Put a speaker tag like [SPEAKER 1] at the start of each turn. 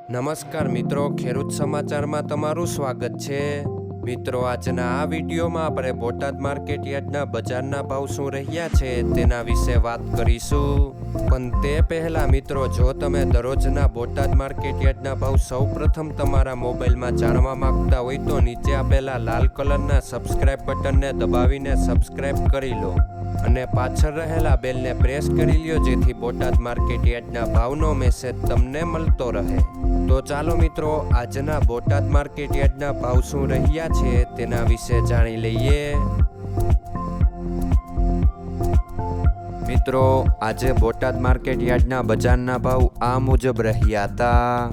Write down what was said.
[SPEAKER 1] નમસ્કાર મિત્રો, ખેડૂત સમાચારમાં તમારું સ્વાગત છે. મિત્રો, આજના આ વિડીયોમાં આપણે બોટાદ માર્કેટ યાર્ડના બજારના ભાવ શું રહ્યા છે તેના વિશે વાત કરીશું. પણ તે પહેલાં મિત્રો, જો તમે દરરોજના બોટાદ માર્કેટ યાર્ડના ભાવ સૌપ્રથમ તમારા મોબાઈલમાં જાણવા માંગતા હોય તો નીચે આપેલા લાલ કલરના સબસ્ક્રાઇબ બટનને દબાવીને સબસ્ક્રાઇબ કરી લો અને પાછળ રહેલા બેલને પ્રેસ કરી લ્યો, જેથી બોટાદ માર્કેટ યાર્ડના ભાવનો મેસેજ તમને મળતો રહે. તો ચાલો મિત્રો, આજના બોટાદ માર્કેટ યાર્ડના ભાવ શું રહ્યા છે તેના વિશે જાણી લઈએ. મિત્રો, આજે બોટાદ માર્કેટ યાર્ડના બજારના ભાવ આ મુજબ રહ્યા હતા.